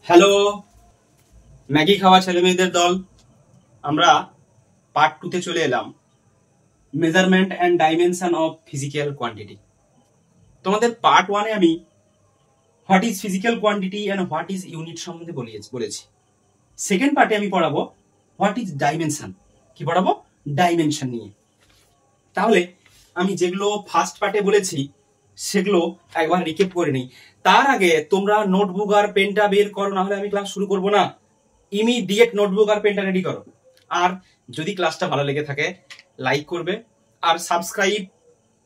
Hello Maggi খাওয়া ছেলে মেয়েদের দল, আমরা পার্ট 2 তে চলে এলাম। Measurement and dimension of physical quantity. তোমাদের পার্ট 1 এ আমি what is physical quantity and what is unit সম্বন্ধে বলেছি। সেকেন্ড পার্টে আমি পড়াবো হোয়াট ইজ ডাইমেনশন। কি পড়াবো? ডাইমেনশন নিয়ে। তাহলে আমি যেগুলো ফার্স্ট পার্টে বলেছি সেগুলো একবার রিকেপ করে নিই। তার আগে তোমরা নোটবুক আর পেনটা বের করো, না হলে আমি ক্লাস শুরু করব না। ইমিডিয়েট নোটবুক আর পেনটা রেডি করো। আর যদি ক্লাসটা ভালো লেগে থাকে লাইক করবে আর সাবস্ক্রাইব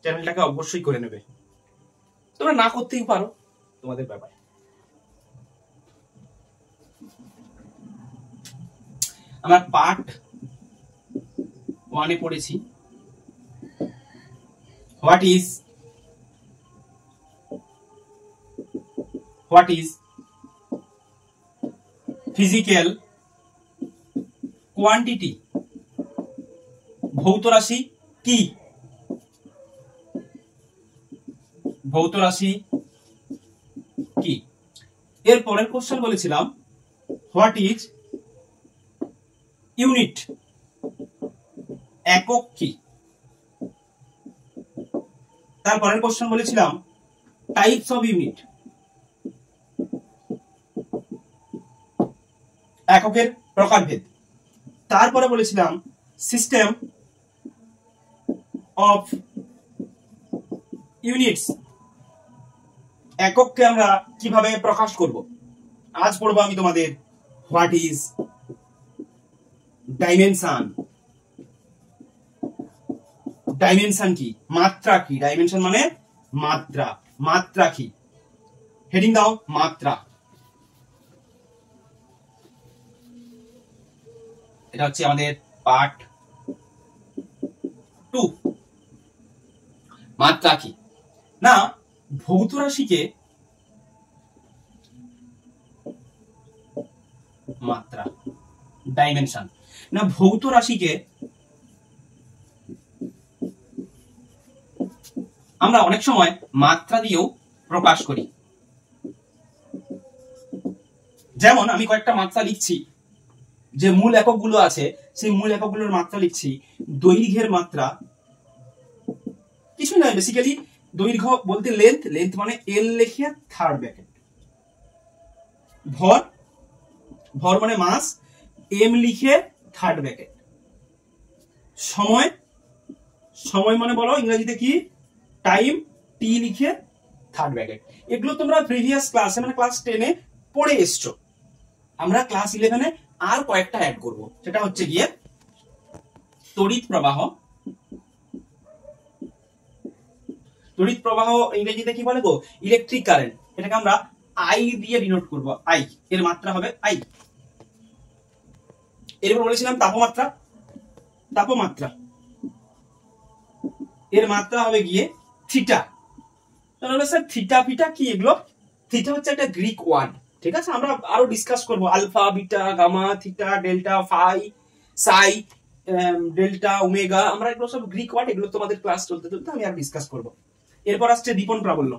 চ্যানেলটাকে অবশ্যই করে নেবে। তোমরা না করতেই পারো, তোমাদের ব্যাপার। আমরা পার্ট 1 এ পড়েছি হোয়াট ইজ ফিজিক্যাল কোয়ান্টিটি। ভৌত রাশি কি? ভৌত রাশি কি? এর পরের কোশ্চেন বলেছিলাম হোয়াট ইজ ইউনিট। একক কি? তারপরের কোশ্চেন বলেছিলাম টাইপস অফ ইউনিট। এককের প্রকারভেদ। তারপরে বলেছিলাম সিস্টেম অফ ইউনিটস। একককে আমরা কিভাবে প্রকাশ করব। আজ পড়বো আমি তোমাদের হোয়াট ইজ ডাইমেনশন। ডাইমেনশন কি? মাত্রা কি? ডাইমেনশন মানে মাত্রা। মাত্রা কি? হেডিং দাও মাত্রা। এটা হচ্ছে আমাদের পার্ট 2। মাত্রা কি? না, ভৌত রাশিকে মাত্রা, ডাইমেনশন না, ভৌত রাশিকে আমরা অনেক সময় মাত্রা দিয়েও প্রকাশ করি। যেমন আমি কয়েকটা মাত্রা লিখছি, যে মূল এককগুলো আছে সেই মূল এককগুলোর মাত্রা লিখছি। দৈর্ঘ্যের মাত্রা কিছুই নয়, বেসিক্যালি দৈর্ঘ্য বলতে লেন্থ, লেন্থ মানে এল লিখে থার্ড ব্র্যাকেট। ভর, ভর মানে মাস, এম লিখে থার্ড ব্র্যাকেট। সময়, সময় মানে বলো ইংরেজিতে কি? টাইম, টি লিখে থার্ড ব্র্যাকেট। এগুলো তোমরা প্রিভিয়াস ক্লাসে মানে ক্লাস 10 এ পড়ে এসছো। আমরা ক্লাস 11 এ আর কয়েকটা অ্যাড করব। সেটা হচ্ছে গিয়ে তড়িৎ প্রবাহ। তড়িৎ প্রবাহ ইংরেজিতে কি বলে গো? Electric current. এটাকে আমরা আই দিয়ে ডিনোট করব। আই এর মাত্রা হবে আই। এরপর বলেছিলাম তাপমাত্রা। তাপমাত্রা এর মাত্রা হবে গিয়ে থিটা। তাহলে স্যার থিটা ফিটা কি এগুলো? থিটা হচ্ছে একটা গ্রিক ওয়ার্ড, ঠিক আছে? আমরা আরো ডিসকাস করব alpha, beta, gamma, theta, delta, phi, psi, delta, omega. আমরা এগুলো সব গ্রিক ওয়ার্ড, এগুলো তোমাদের ক্লাস চলতে চলতে আমি আর ডিসকাস করব। এরপর আসছে দীপন প্রাবল্য।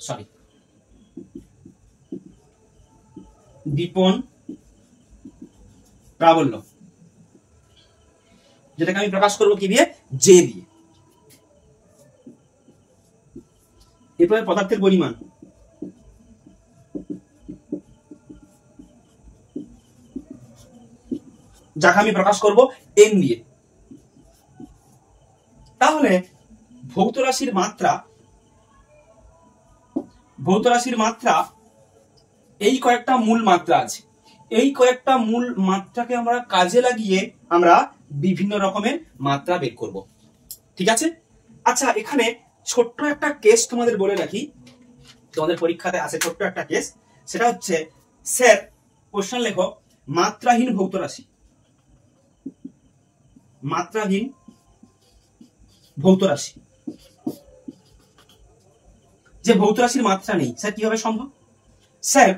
সরি, দীপন প্রাবল্য, যেটাকে আমি প্রকাশ করব কি দিয়ে? জে দিয়ে। এরপরে পদার্থের পরিমাণ। যাকে আমি প্রকাশ করব এন দিয়ে। তাহলে ভৌত রাশির মাত্রা, ভৌত রাশির মাত্রা এই কয়েকটা মূল মাত্রা আছে। এই কয়েকটা মূল মাত্রাকে আমরা কাজে লাগিয়ে আমরা বিভিন্ন রকমের মাত্রা বের করব, ঠিক আছে? আচ্ছা, এখানে ছোট্ট একটা কেস তোমাদের বলে রাখি, তোমাদের পরীক্ষাতে আছে ছোট্ট একটা কেস। সেটা হচ্ছে স্যার কোশ্চেন লেখো মাত্রাহীন ভৌত রাশি। মাত্রাহীন ভৌত রাশি, যে ভৌত রাশির মাত্রা নেই, স্যার কিভাবে সম্ভব? স্যার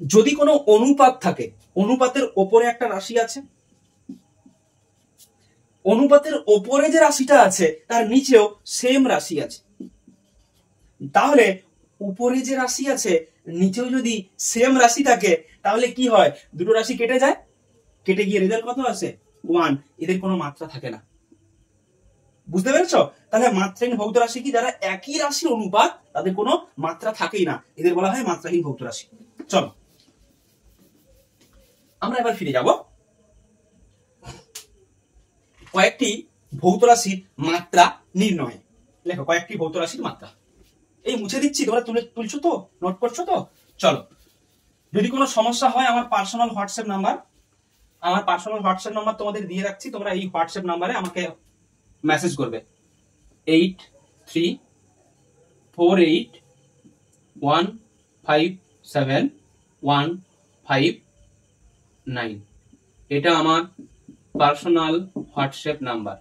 যদি কোনো অনুপাত থাকে, অনুপাতের ওপরে একটা রাশি আছে, অনুপাতের ওপরে যে রাশিটা আছে তার নিচেও সেম রাশি আছে, তাহলে উপরে যে রাশি আছে নিচেও যদি সেম রাশি থাকে তাহলে কি হয়, দুটো রাশি কেটে যায়, কেটে গিয়ে রেজাল্ট কত আসে 1, এদের কোনো মাত্রা থাকে না। বুঝতে পেরেছো? তাহলে মাত্রাহীন ভৌত রাশি কি, যারা একই রাশির অনুপাত তাদের কোনো মাত্রা থাকেই না, এদের বলা হয় মাত্রাহীন ভৌত রাশি। চলো আমরা এবার ফিরে যাব কয়েকটি ভৌত রাশির মাত্রা নির্ণয়ে। লেখো কয়েকটি ভৌত রাশির মাত্রা। এই মুছে দিচ্ছি, তোমরা তুলছো তো, নোট করছো তো? চলো, যদি কোনো সমস্যা হয় আমার পার্সোনাল হোয়াটসঅ্যাপ নাম্বার তোমাদের দিয়ে রাখছি, তোমরা এই হোয়াটসঅ্যাপ নাম্বারে আমাকে মেসেজ করবে 8348157159। এটা আমার পার্সোনাল হোয়াটসঅ্যাপ নাম্বার।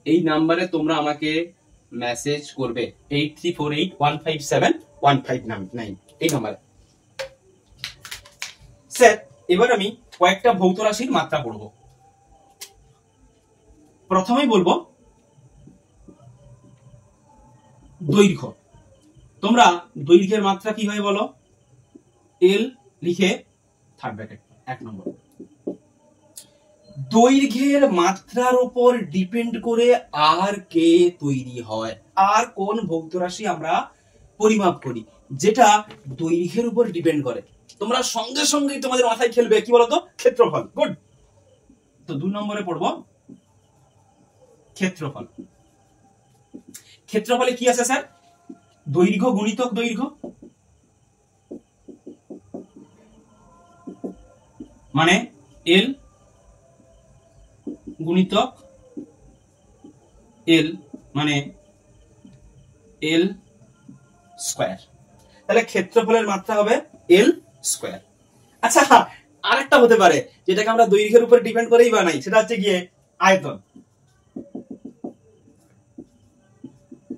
এই নাম্বারে তোমরা আমাকে মেসেজ করবে 8348157159 এই নাম্বারে। স্যার এবার আমি কয়েকটা ভৌত রাশির মাত্রা পড়ব। প্রথমেই বলবো দৈর্ঘ্য। তোমরা দৈর্ঘ্যের মাত্রা কিভাবে বলো? এল লিখে থার্ড ব্র্যাকেট 1 নম্বর। দৈর্ঘ্যের মাত্রার উপর ডিপেন্ড করে আর কে তৈরি হয়, আর কোন ভৌত রাশি আমরা পরিমাপ করি যেটা দৈর্ঘ্যের উপর ডিপেন্ড করে। তোমরা সঙ্গে সঙ্গে তোমাদের মাথায় খেলবে কি বলতো? ক্ষেত্রফল। গুড। তো 2 নম্বরে পড়বো ক্ষেত্রফল। ক্ষেত্রফলে কি আছে স্যার? দৈর্ঘ্য গুণিতক দৈর্ঘ্য, মানে এল গুণিতক এল, মানে এল স্কয়ার। তাহলে ক্ষেত্রফলের মাত্রা হবে এল স্কয়ার। আচ্ছা, আরেকটা হতে পারে যেটাকে আমরা দৈর্ঘ্যের উপর ডিপেন্ড করেই বানাই, সেটা হচ্ছে গিয়ে আয়তন।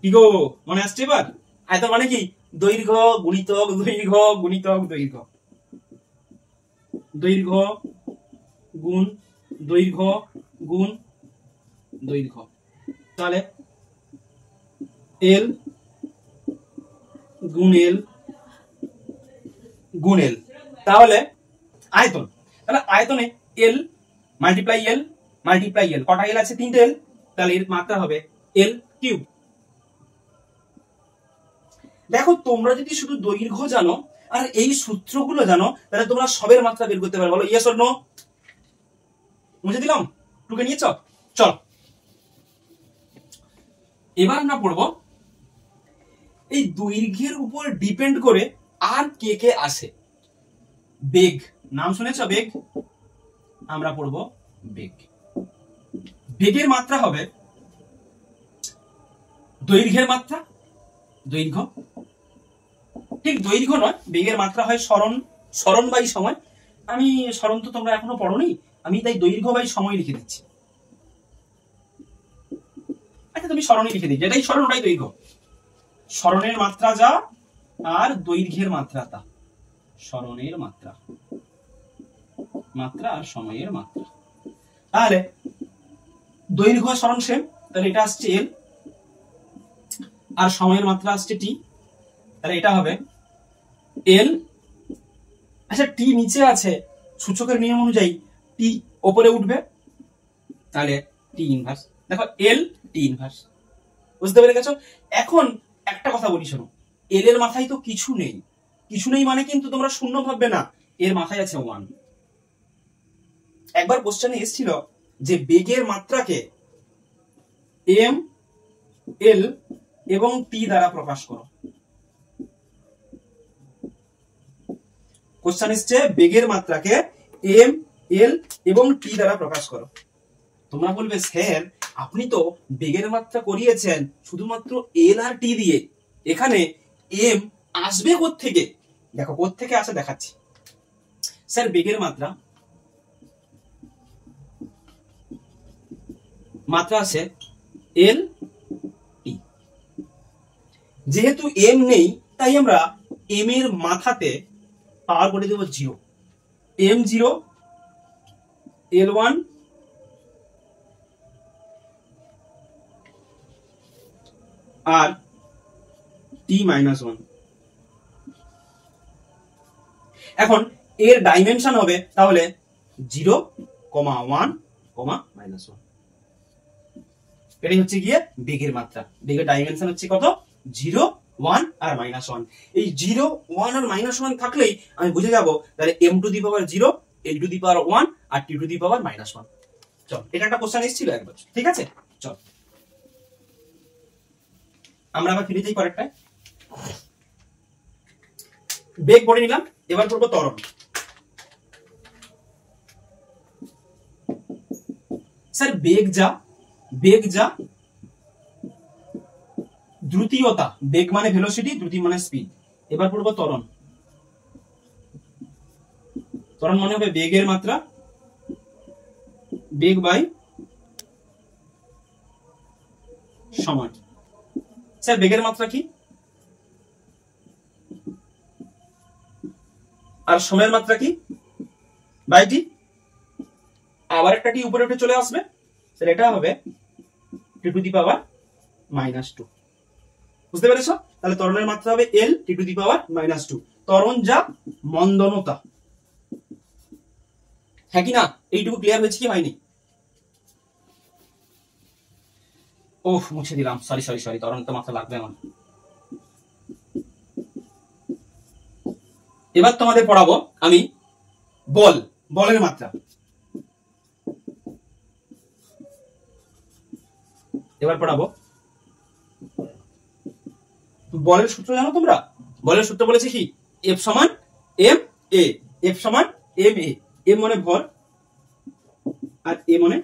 কি গো, মনে আসছে এবার? আয়তন মানে কি? দৈর্ঘ্য গুণিতক দৈর্ঘ্য গুণিতক দৈর্ঘ্য, দৈর্ঘ্য গুণ দৈর্ঘ্য গুণ দৈর্ঘ্য। তাহলে এল গুণ এল গুণ এল, তাহলে আয়তন। তাহলে আয়তনে এল মাল্টিপ্লাই এল মাল্টিপ্লাই এল, কটা এল আছে? 3টে এল, তাহলে এর মাত্রা হবে এল কিউব। দেখো তোমরা যদি শুধু দৈর্ঘ্য জানো আর এই সূত্রগুলো জানো তাহলে তোমরা সবের মাত্রা বের করতে পারবে। বলো ইয়েস অর নো? মুছে দিলাম, টুকে নিয়েছ? চলো এবার আমরা পড়বো এই দৈর্ঘ্যের উপর ডিপেন্ড করে আর কে কে আসে। বেগ, নাম শুনেছ বেগ? আমরা পড়বো বেগ। বেগের মাত্রা হবে দৈর্ঘ্যের মাত্রা দৈর্ঘ্য, ঠিক দৈর্ঘ্য নয়, বেগের মাত্রা হয় সরণ, সরণ বাই সময়। আমি সরণ তো তোমরা এখনো পড়োনি, আমি তাই দৈর্ঘ্য বাই সময় লিখে দিচ্ছি। আচ্ছা তুমি সরণই লিখে দিই, যেটাই সরণ ওটাই দৈর্ঘ্য। সরণের মাত্রা যা আর দৈর্ঘ্যের মাত্রা তা, সরণের মাত্রা মাত্রা আর সময়ের মাত্রা। তাহলে দৈর্ঘ্য সরণ সেম, তাহলে এটা আসছে এল আর সময়ের মাত্রা আসছে টি, তাহলে এটা হবে এল। আচ্ছা টি নিচে আছে, সূচকের নিয়ম অনুযায়ী টি উপরে উঠবে, তাহলে টি ইনভার্স। দেখো এল টি ইনভার্স, বুঝতে পেরে গেছো? এখন একটা কথা বলি শোনো, এল এর মাথায় তো কিছু নেই, কিছু নেই মানে কিন্তু তোমরা শূন্য ভাববে না, এর মাথায় আছে 1। একবার কোশ্চেনে এসেছিল যে বেগের মাত্রাকে এম এল এবং টি দ্বারা প্রকাশ করো। কোশ্চেন এসছে বেগের মাত্রাকে এম এল এবং টি দ্বারা প্রকাশ করো। তোমরা বলবে স্যার আপনি তো বেগের মাত্রা করিয়েছেন শুধুমাত্র এল আর টি দিয়ে, এখানে এম আসবে কোত্থেকে? দেখো কোত্থেকে আসে দেখাচ্ছি। স্যার বেগের মাত্রা আছে এল টি, যেহেতু এম নেই তাই আমরা এম এর মাথাতে পাওয়ার করে দেব 0, m0 l1 আর t-1। এখন এর ডাইমেনশন হবে তাহলে 0, 1, -1। এটাই হচ্ছে গিয়ে বেগের মাত্রা। বেগের ডাইমেনশন হচ্ছে কত? 0, 1 আর -1। এই 0, 1 আর -1 থাকলেই আমি বুঝে যাব তাহলে m to the power 0, l to the power 1 আর t টু দি পাওয়ার -1। চল, এটা একটা কোশ্চেন এসেছিল একবার, ঠিক আছে? চল আমরা আবার ফিরে যাই পরেরটায়। বেগ পড়ে নিলাম, এবার করবো ত্বরণ। স্যার বেগ যা দ্রুতিয়তা, বেগ মানে ভেলোসিটি, দ্রুতি মানে স্পিড। এবার পড়বো ত্বরণ। ত্বরণ মানে হবে বেগের মাত্রা, বেগ বাই সময়। স্যার বেগের মাত্রা কি আর সময়ের মাত্রা কি? By T. আবার একটা টি উপরে উঠে চলে আসবে, স্যার এটা হবে টি টু দি পাওয়ার -2। বুঝতে পেরেছো? তাহলে ত্বরণের মাত্রা হবে l T to the power -2। ত্বরণ যা মন্দনতা, হ্যাঁ কি না? এইটুকু ক্লিয়ার হয়েছে কি হয়নি? ওহ, মুছে দিলাম, সরি। ত্বরণ তো মাত্রা লাগবে আমার। এবার তোমাদের পড়াবো আমি বলের মাত্রা। এবার পড়াবো বলের সূত্র। জানো তোমরা বলের সূত্র বলেছে কি? F সমান m a, F সমান m a। m মানে ভর আর a মানে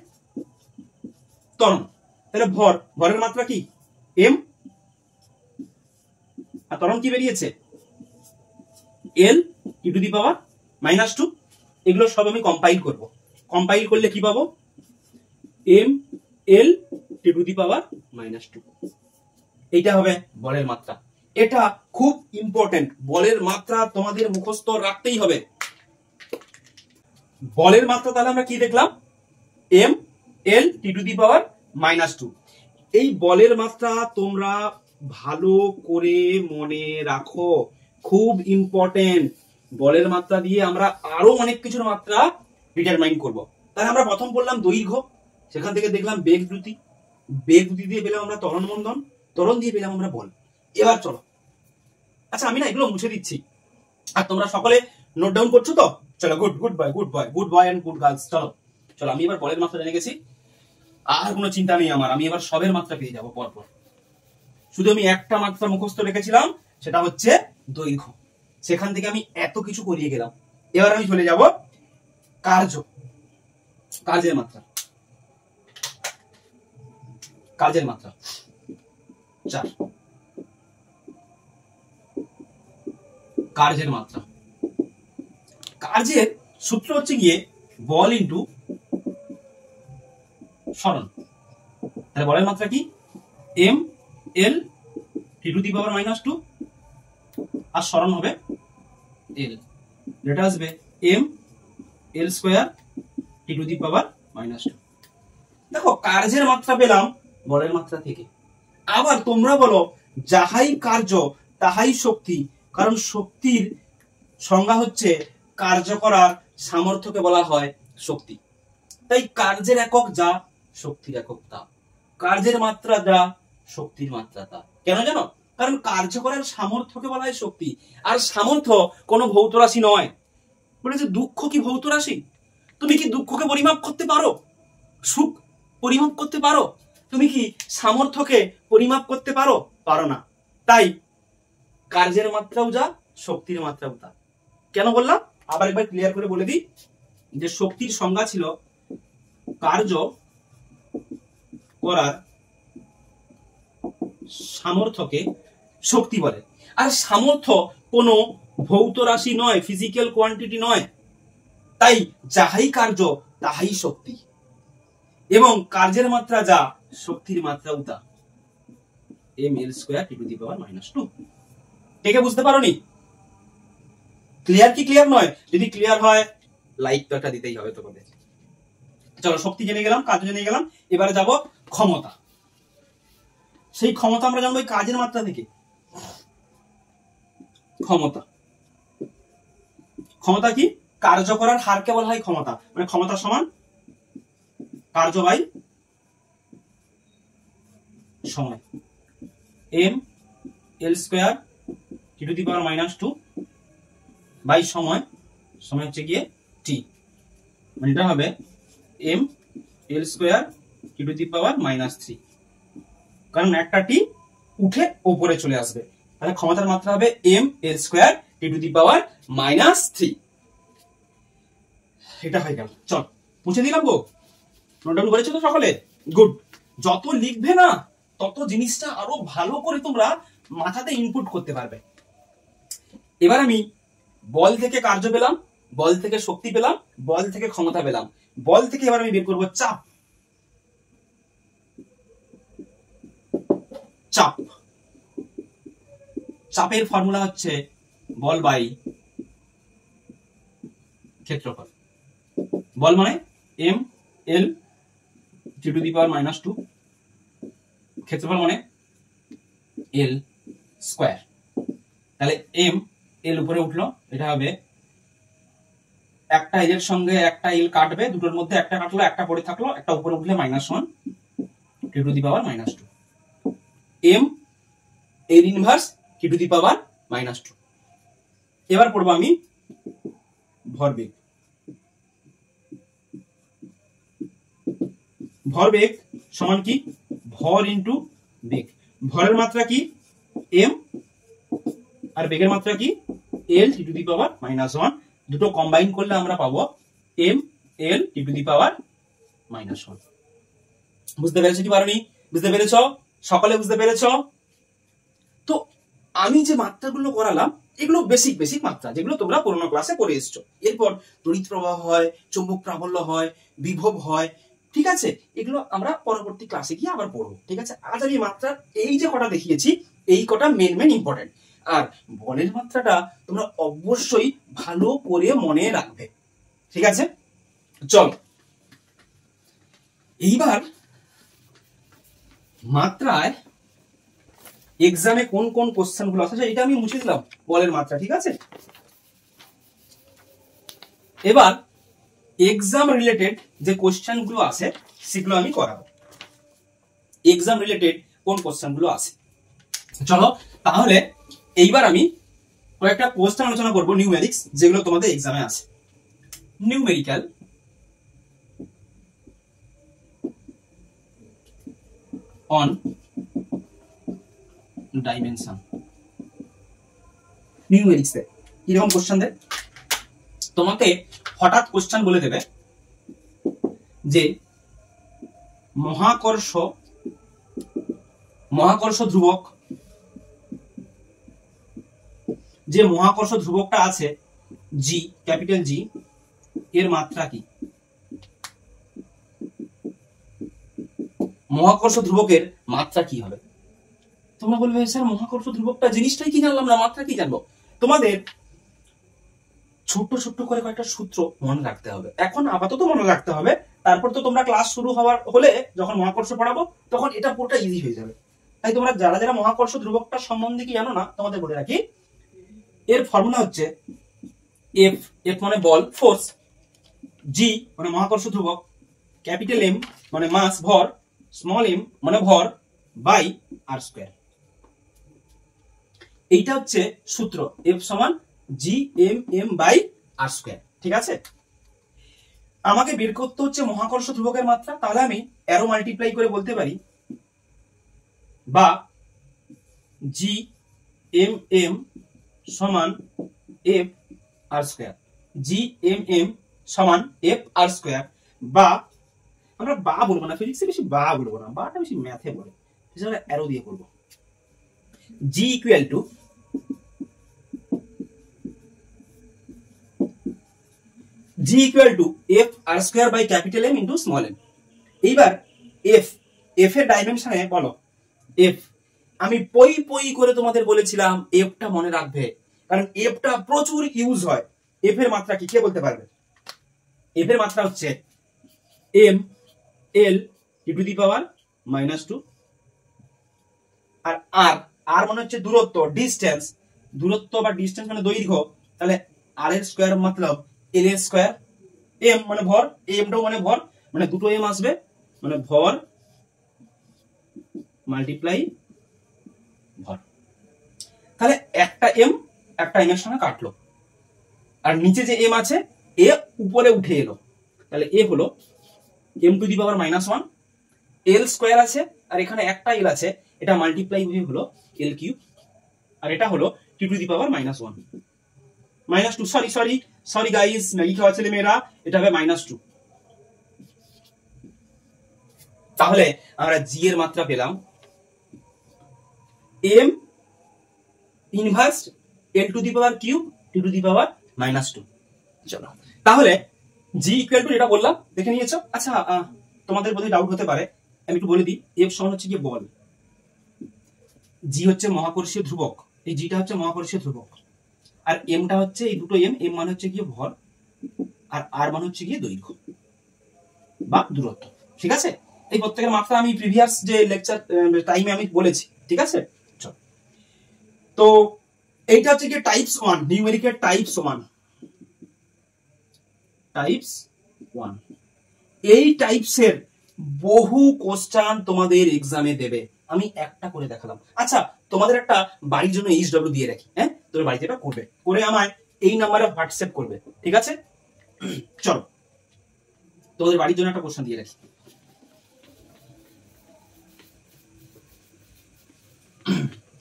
ত্বরণ। তাহলে ভরের মাত্রা কি? m, আর ত্বরণ কি বেরিয়েছে? l T to the power -2। এগুলো সব আমি কম্পাইল করব। কম্পাইল করলে কি পাবো? m l T to the power -2। এইটা হবে বলের মাত্রা। এটা খুব ইম্পর্টেন্ট। বলের মাত্রা তোমাদের মুখস্থ রাখতেই হবে। বলের মাত্রা তাহলে আমরা কি দেখলাম? m l T to the power -2। এই বলের মাত্রা তোমরা ভালো করে মনে রাখো, খুব ইম্পর্টেন্ট। বলের মাত্রা দিয়ে আমরা আরো অনেক কিছুর মাত্রা ডিটারমাইন করব। তাহলে আমরা প্রথম বললাম দৈর্ঘ্য, সেখান থেকে দেখলাম বেগ দ্রুতি, বেগ দ্রুতি দিয়ে পেলাম আমরা ত্বরণ মন্দন, ত্বরণ দিয়ে পেলাম আমরা বল। এবার চলো, আচ্ছা আমি না এগুলো মুছে দিচ্ছি আর তোমরা সকলে নোট ডাউন করছো তো? চলো, good boy and good girls. চলো আমি এবার বলের মাত্রা জেনে গেছি, আর কোনো চিন্তা নেই আমার। আমি এবার সবের মাত্রা পেয়ে যাবো পরপর। শুধু আমি একটা মাত্রা মুখস্থ রেখেছিলাম, সেটা হচ্ছে দৈর্ঘ্য। সেখান থেকে আমি এত কিছু করিয়ে গেলাম। এবার আমি চলে যাব কাজের মাত্রা। 4 কার্যের মাত্রা। কার্যের সূত্র হচ্ছে গিয়ে বল ইন্টু সরণ। তাহলে বলের মাত্রা কি? m l T to the power -2 আর সরণ হবে l, যেটা আসবে m l square T to the power -2। দেখো কার্যের মাত্রা পেলাম বলের মাত্রা থেকে। আবার তোমরা বলো যাহাই কার্য তাহাই শক্তি, কারণ শক্তির সংজ্ঞা হচ্ছে কার্য করার সামর্থ্যকে বলা হয় শক্তি। তাই কার্যের একক যা, শক্তির একক তা। কার্যের মাত্রা যা, শক্তির মাত্রা তা। কেন জানো? কারণ কার্য করার সামর্থ্যকে বলা হয় শক্তি। আর সামর্থ্য কোনো ভৌত রাশি নয়। বলেছে দুঃখ কি ভৌত রাশি? তুমি কি দুঃখকে পরিমাপ করতে পারো? সুখ পরিমাপ করতে পারো? তুমি কি সামর্থ্যকে পরিমাপ করতে পারো? পারো না। তাই কার্যের মাত্রাও যা, শক্তির মাত্রাও তা। কেন বললাম আবার একবার ক্লিয়ার করে বলে দিই, যে শক্তির সংজ্ঞা ছিল কার্য করার সামর্থ্যকে শক্তি বলে। আর সামর্থ্য কোনো ভৌত রাশি নয়, ফিজিক্যাল কোয়ান্টিটি নয়। তাই যাহাই কার্য তাহাই শক্তি, এবং কার্যের মাত্রা যা, শক্তির মাত্রাও তা। m l square T to the power -2। কে বুঝতে পারোনি? ক্লিয়ার কি ক্লিয়ার নয়? যদি ক্লিয়ার হয় লাইক তো একটা দিতেই হবে তোমাদের। চলো, শক্তি জেনে গেলাম, কার্য জেনে গেলাম। এবারে যাব ক্ষমতা। সেই ক্ষমতা আমরা জানবো কাজের মাত্রা থেকে। ক্ষমতা ক্ষমতা কি? কার্য করার হারকে বলা হয় ক্ষমতা, মানে ক্ষমতা সমান কার্য বাই সময়। M L square T to the power -2 by সময়, সময় হচ্ছে গিয়ে টি, মানে এটা হবে M L square T to the power -3, কারণ একটা টি উঠে উপরে চলে আসবে, তাহলে ক্ষমতার মাত্রা হবে M L square T to the power -3। এটা হয়ে গেল। চল মুছে দিলাম গো। নোট ডাউন করেছো তো সকলে? গুড। যত লিখবে না তত জিনিসটা আরো ভালো করে তোমরা মাথাতে ইনপুট করতে পারবে। এবার আমি বল থেকে কার্য পেলাম, বল থেকে শক্তি পেলাম, বল থেকে ক্ষমতা পেলাম, বল থেকে এবার আমি বের করবো চাপ। চাপ, চাপের ফর্মুলা হচ্ছে বল বাই ক্ষেত্রফল। বল মানে M L T to the power -2, ক্ষেত্রফল মানে এল স্কোয়ার। তাহলে এম এল উপরে উঠলো, এটা হবে একটা এর সঙ্গে একটা এল কাটবে, দুটোর মধ্যে একটা কাটলো, একটা পড়ে থাকলো, একটা উপরে উঠলে -1 টি টু দি পাওয়ার -2। এম এর inverse T to the power -2। এবার পড়বো আমি ভরবেগ। ভরবেগ সমান কি? ভর ইন্টু বেগ। ভরের মাত্রা কি? এম, আর বেগের মাত্রা কি? এল টি টু দি পাওয়ার -1। দুটো কম্বাইন করলে আমরা পাবো M L T to the power -1। বুঝতে পেরেছো কি পারোনি? বুঝতে পেরেছ? সকলে বুঝতে পেরেছ? তো আমি যে মাত্রাগুলো করালাম এগুলো বেসিক বেসিক মাত্রা, যেগুলো তোমরা পুরোনো ক্লাসে পড়ে এসছো। এরপর তড়িৎ প্রবাহ হয়, চৌম্বক প্রাবল্য হয়, বিভব হয়, ঠিক আছে? এগুলো আমরা পরবর্তী ক্লাসে গিয়ে আবার পড়বো, ঠিক আছে? আজ আমি মাত্রা এই যে কটা দেখিয়েছি এই কটা মেন মেন ইম্পর্টেন্ট। আর বলের মাত্রাটা তোমরা অবশ্যই ভালো করে মনে রাখবে, ঠিক আছে? চল এইবার মাত্রায় এক্সামে কোন কোন কোশ্চেন গুলো আছে এটা আমি মুছে দিলাম, বলের মাত্রা, ঠিক আছে? এবার এক্সাম রিলেটেড যে কোশ্চেন গুলো আছে সেগুলো আমি করাবো। এক্সাম রিলেটেড কোন কোশ্চেন গুলো আছে, চলো তাহলে এইবার আমি কয়েকটা কোশ্চেন আলোচনা করবো নিউমেরিক্স, যেগুলো তোমাদের এক্সামে আছে। Numerical on dimension. নিউমেরিক্স এ এরকম কোশ্চেন দেয়, তোমাকে হঠাৎ কোশ্চেন বলে দেবে যে মহাকর্ষ ধ্রুবক, যে মহাকর্ষ ধ্রুবকটা আছে জি, ক্যাপিটাল জি, এর মাত্রা কি? মহাকর্ষ ধ্রুবকের মাত্রা কি হবে? তোমরা বলবে স্যার মহাকর্ষ ধ্রুবকটা জিনিসটাই কি জানলাম না, মাত্রা কি জানবো? তোমাদের ছোট্ট ছোট্ট করে কয়েকটা সূত্র মনে রাখতে হবে। এখন আপাতত মনে রাখতে হবে, তারপর তো তোমরা ক্লাস শুরু হওয়ার হলে যখন মহাকর্ষ পড়াবো তখন এটা পুরোটা ইজি হয়ে যাবে। তাই তোমরা যারা যারা মহাকর্ষ ধ্রুবকটা সম্বন্ধে কি জানো না, তোমাদের বলে রাখি, এর ফর্মুলা হচ্ছে এফ, এফ মানে বল ফোর্স, জি মানে মহাকর্ষ ধ্রুবক, ক্যাপিটাল এম মানে মাস ভর, স্মল এম মানে ভর, বাই আর স্কয়ার। এইটা হচ্ছে সূত্র, এফ সমান G M M by R square, ঠিক আছে? আমাকে বের করতে হচ্ছে মহাকর্ষ ধ্রুবকের মাত্রা, তাহলে আমি অ্যারো মাল্টিপ্লাই করে বলতে পারি বা জি এম এম সমান এফ আর স্কয়ার, জি এম এম সমান এফ আর স্কয়ার, বা আমরা বা বলবো না, ফিজিক্সে বেশি বা বলবো না, বাটা বেশি ম্যাথে বলে, সেটা অ্যারো দিয়ে করবো। G equal to F R square by capital M into small M. এইবার এফ, এফ এর ডাইমেনশনে বলো এফ। আমি পই পই করে তোমাদের বলেছিলাম এফটা মনে রাখবে, কারণ এফটা প্রচুর ইউজ হয়। এফ এর মাত্রা কি কে বলতে পারবে? এফ এর মাত্রা হচ্ছে M L T to the power -2, আর আর আর মানে হচ্ছে দূরত্ব, ডিস্টেন্স, দূরত্ব বা ডিস্টেন্স মানে দৈর্ঘ্য, তাহলে আর এর স্কোয়ার মতলব এল এর স্কোয়ার, এম মানে ভর, এমটাও মানে ভর, মানে দুটো এম আসবে, মানে ভর মাল্টিপ্লাই ভর। তাহলে একটা এম এর সঙ্গে কাটলো, আর নিচে যে এম আছে এ উপরে উঠে এলো, তাহলে এ হলো M to the power -1, L square আছে আর এখানে একটা এল আছে, এটা মাল্টিপ্লাই হলো এল কিউব, আর এটা হলো T to the power -1 -2, sorry guys, Maggi খাওয়া ছেলে মেয়েরা, এটা হবে -2। তাহলে আমরা জি এর মাত্রা পেলাম M inverse L to the power cube T to the power -2। চলো তাহলে জি ইকুয়াল টু যেটা বললাম দেখে নিয়েছো। আচ্ছা তোমাদের বোধহয় ডাউট হতে পারে, আমি একটু বলে দিই। এফ সমান হচ্ছে কি বল, জি হচ্ছে মহাকর্ষীয় ধ্রুবক, এই জিটা হচ্ছে মহাকর্ষীয় ধ্রুবক, আর এমটা হচ্ছে এই দুটো এম মানে হচ্ছে গিয়ে ভর, আর আর মানে হচ্ছে গিয়ে দৈর্ঘ্য বা দূরত্ব। ঠিক আছে, এই প্রত্যেকের মাত্রা আমি প্রিভিয়াস যে লেকচার টাইমে আমি বলেছি। ঠিক আছে, চল তো এইটা হচ্ছে কি টাইপস 1, নিউমেরিকের টাইপস 1। এই টাইপসের বহু কোশ্চেন তোমাদের এক্সামে দেবে, আমি একটা করে দেখালাম। আচ্ছা তোমাদের একটা বাড়ির জন্য এইচডব্লিউ দিয়ে রাখি, হ্যাঁ তোমরা বাড়িতে এটা করবে, করে আমায় এই নাম্বারে হোয়াটসঅ্যাপ করবে। ঠিক আছে, চলো তোমাদের বাড়ির জন্য একটা কোশ্চেন দিয়ে রাখি।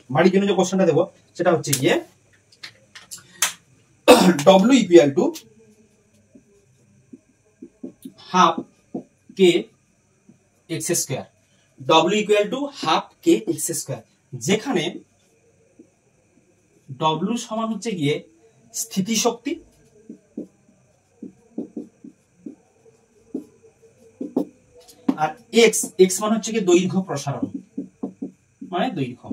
বাড়ির জন্য যে কোশ্চেনটা দেবো সেটা হচ্ছে গিয়ে W equal to half K x square, W equal to half K x square, যেখানে W সমান হচ্ছে গিয়ে স্থিতিশক্তি, আর এক্স মান হচ্ছে গিয়ে দৈর্ঘ্য প্রসারণ, মানে দৈর্ঘ্য।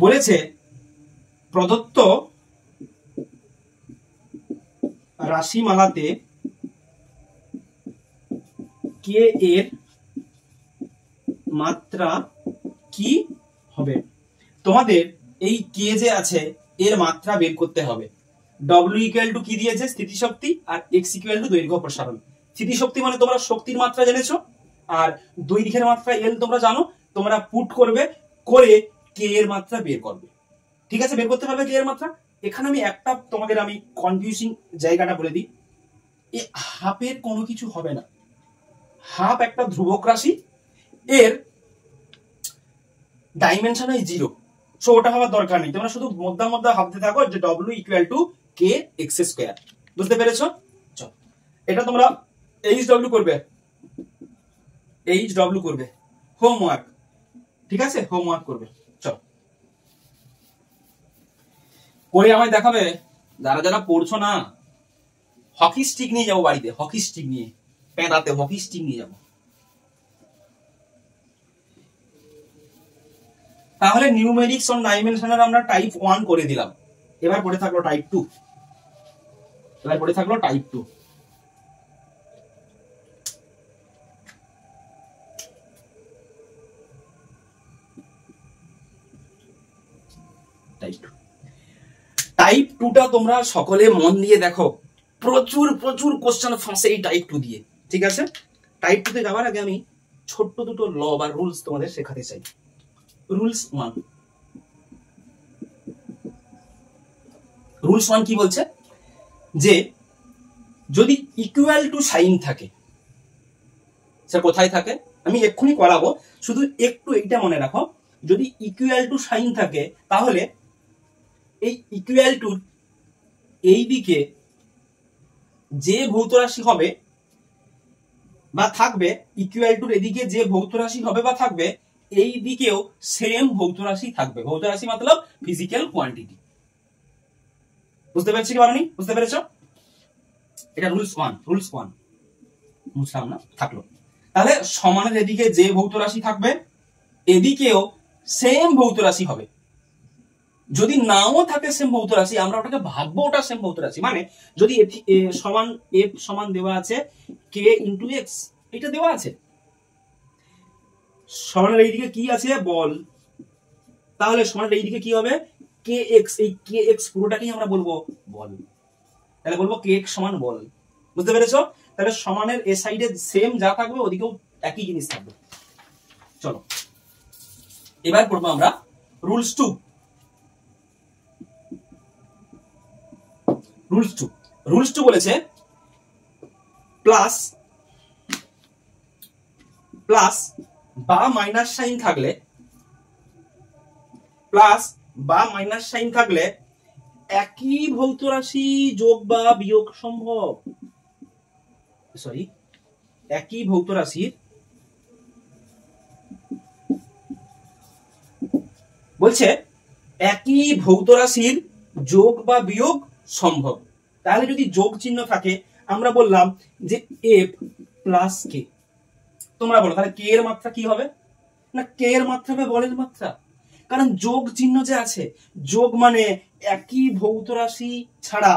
বলেছে প্রদত্ত রাশিমালাতে কে এর মাত্রা কি হবে। তোমাদের এই কে যে আছে এর মাত্রা বের করতে হবে। W ইকুয়াল টু কি দিয়েছে, স্থিতিশক্তি, আর x ইকুয়াল টু দৈর্ঘ্য প্রসারণ। স্থিতিশক্তি মানে তোমরা শক্তির মাত্রা জেনেছো, আর দৈর্ঘ্যের মাত্রা এল তোমরা জানো, তোমরা পুট করবে, করে কে এর মাত্রা বের করবে। ঠিক আছে, বের করতে পারবে কে এর মাত্রা। এখানে আমি একটা তোমাদের আমি কনফিউজিং জায়গাটা বলে দিই, এই হাফের কোনো কিছু হবে না, হাফ একটা ধ্রুবক রাশি, এর ডাইমেনশন হয় 0, সো ওটা হওয়ার দরকার নেই, তোমরা শুধু মধ্যে ভাবতে থাকো যে W equal to K x square. বুঝতে পেরেছো? চল এটা তোমরা HW করবে, হোমওয়ার্ক। ঠিক আছে, হোমওয়ার্ক করবে, চল করে আমায় দেখাবে। যারা যারা পড়ছো না, হকি স্টিক নিয়ে যাবো বাড়িতে, হকি স্টিক নিয়ে পেঁদাতে, হকি স্টিক নিয়ে যাবো। তাহলে নিউমেরিক্স অন ডাইমেনশনের আমরা টাইপ 1 করে দিলাম, এবার পড়ে থাকলো টাইপ 2। টাইপ 2টা তোমরা সকলে মন দিয়ে দেখো, প্রচুর কোশ্চেন ফাঁসে এই টাইপ 2 দিয়ে। ঠিক আছে, টাইপ 2 তে যাওয়ার আগে আমি ছোট্ট দুটো ল বা রুলস তোমাদের শেখাতে চাই। রুলস 1 কি বলছে, যে যদি ইকুয়াল টু সাইন থাকে, সে কোথায় থাকে আমি এক্ষুনি করাবো, শুধু একটু এইটা মনে রাখো, যদি ইকুয়াল টু সাইন থাকে তাহলে এই ইকুয়াল টুর এই দিকে যে ভৌত রাশি হবে বা থাকবে, ইকুয়াল টুর এদিকে যে ভৌত রাশি হবে বা থাকবে, এই দিকেও সেম ভৌত রাশি থাকবে। ভৌত রাশি মতলব ফিজিক্যাল কোয়ান্টিটি। বুঝতে পেরেছি কি পারোনি? বুঝতে পেরেছো? এটা রুলস 1। বুঝলাম না, থাকলো। তাহলে সমানের এদিকে যে ভৌত রাশি থাকবে, এদিকেও সেম ভৌত রাশি হবে। যদি নাও থাকে সেম ভৌত রাশি, আমরা ওটাকে ভাববো ওটা সেম ভৌত রাশি। মানে যদি সমান এফ সমান দেওয়া আছে কে ইন্টু এক্স, এটা দেওয়া আছে, সমানের এইদিকে কি আছে, বল, তাহলে সমানের এইদিকে কি হবে কে এক্স, এই কে এক্স পুরোটাকেই আমরা বলবো বল, তাহলে বলবো কে এক্স সমান বল। বুঝতে পেরেছো? তাহলে সমানের এ সাইডে সেম যা থাকবে ওদিকেও একই জিনিস থাকবে। চলো এবার করবো আমরা রুলস টু। রুলস টু বলেছে প্লাস বা মাইনাস সাইন থাকলে, প্লাস বা মাইনাস সাইন থাকলে একই ভৌত রাশি যোগ বা বিয়োগ সম্ভব। সরি, একই ভৌত রাশির বলছে একই ভৌত রাশির যোগ বা বিয়োগ সম্ভব। তাহলে যদি যোগ চিহ্ন থাকে আমরা বললাম যে এফ প্লাস কে। তোমরা বলো তাহলে কে এর মাত্রা কি হবে? না কে এর মাত্রা হবে বলের মাত্রা, কারণ যোগ চিহ্ন যে আছে, যোগ মানে একই ভৌত রাশি ছাড়া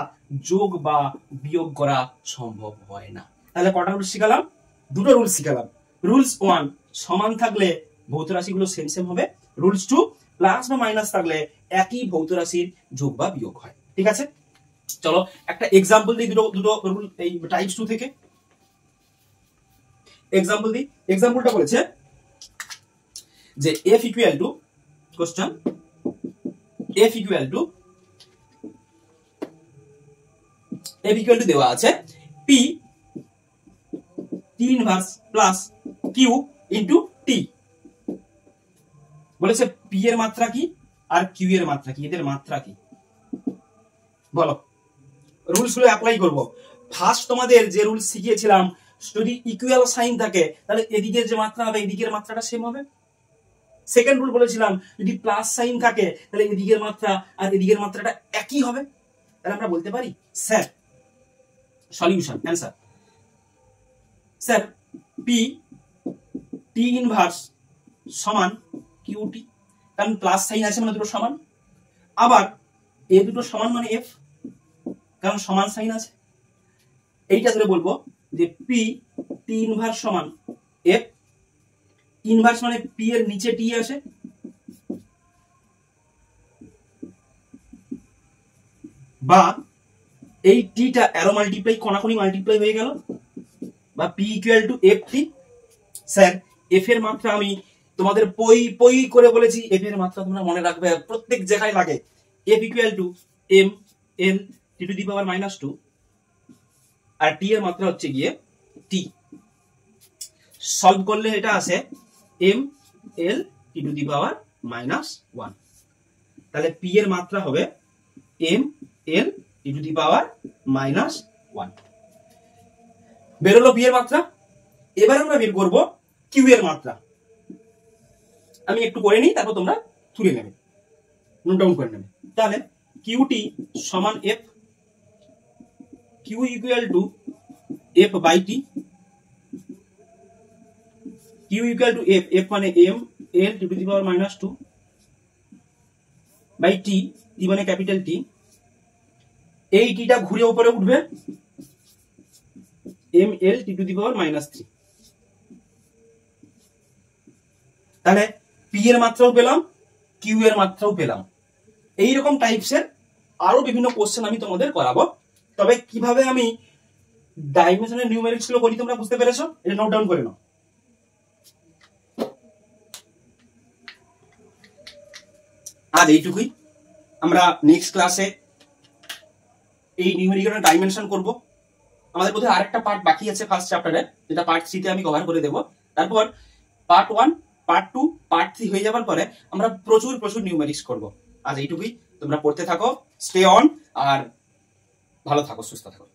যোগ বা বিয়োগ করা সম্ভব হয় না। তাহলে কটা রুল শিখালাম? দুটো রুল শিখালাম। রুলস 1 সমান থাকলে ভৌত রাশিগুলো সেম সেম হবে। রুলস 2 প্লাস বা মাইনাস থাকলে একই ভৌত রাশির যোগ বা বিয়োগ হয়। ঠিক আছে, চলো একটা এক্সাম্পল দিই দুটো রুল এই টাইপস 2 থেকে। এক্সাম্পল দিই। এক্সাম্পলটা বলেছে যে f equal to question f equal to দেওয়া আছে p t inverse plus q into t। বলেছে p এর মাত্রা কি আর q এর মাত্রা কি, এদের মাত্রা কি বলো। রুলস গুলো অ্যাপ্লাই করব। ফার্স্ট তোমাদের যে রুলস শিখিয়েছিলাম, যদি ইকুয়াল সাইন থাকে তাহলে এদিকের যে মাত্রা হবে এদিকের মাত্রাটা সেম হবে। সেকেন্ড রুল বলেছিলাম যদি প্লাস সাইন থাকে তাহলে এদিকের মাত্রা আর এদিকের মাত্রাটা একই হবে। তাহলে আমরা বলতে পারি sir solution answer sir P T inverse সমান কিউটি, কারণ প্লাস সাইন আছে মানে দুটো সমান। আবার এ দুটো সমান মানে এফ, কারণ সমান সাইন আছে। এইটা ধরে বলবো যে পি টি ইনভার্স সমান এফ। ইনভার্স মানে পি এর নিচে টি আসে, বা এই টিটা অ্যারো মাল্টিপ্লাই কোনাকুনি মাল্টিপ্লাই হয়ে গেল, বা P equal to F T. Sir F এর মাত্রা আমি তোমাদের পই পই করে বলেছি, এফ এর মাত্রা তোমরা মনে রাখবে, প্রত্যেক জায়গায় লাগে। F equal to M L T to the power -2, আর টি এর মাত্রা হচ্ছে গিয়ে টি। সলভ করলে এটা আসে M L T to the power -1। তাহলে পি এর মাত্রা হবে M L T to the power -1। বেরোলো পি এর মাত্রা। এবার আমরা বের করব কিউ এর মাত্রা। আমি একটু করে নিই, তারপর তোমরা তুলে নেবে, নোট ডাউন করে নেবে। তাহলে কিউটি সমান F, Q equal to F by T. Q equal to F, F মানে M L T to the power -2 by T, T মানে ক্যাপিটাল টি। এই টিটা ঘুরে উপরে উঠবে, M L T to the power -3। তাহলে পি এর মাত্রাও পেলাম, কিউ এর মাত্রাও পেলাম। এইরকম টাইপসের আরো বিভিন্ন কোশ্চেন আমি তোমাদের করাবো। তবে কিভাবে আমি ডাইমেনশনের নিউমেরিক্স গুলো করি তোমরা বুঝতে পেরেছো? এটা নোট ডাউন করে নাও। আজ এইটুকুই। আমরা নেক্সট ক্লাসে এই নিউমেরিক্যাল ডাইমেনশন করব। আমাদের বোধহয় আরেকটা পার্ট বাকি আছে ফার্স্ট চ্যাপ্টারে, যেটা পার্ট 3 তে আমি কভার করে দেব। তারপর পার্ট 1, পার্ট 2, পার্ট 3 হয়ে যাবার পরে আমরা প্রচুর নিউমেরিক্স করব। আজ এইটুকুই। তোমরা পড়তে থাকো, স্টে অন, আর ভালো থাকো, সুস্থ থাকো।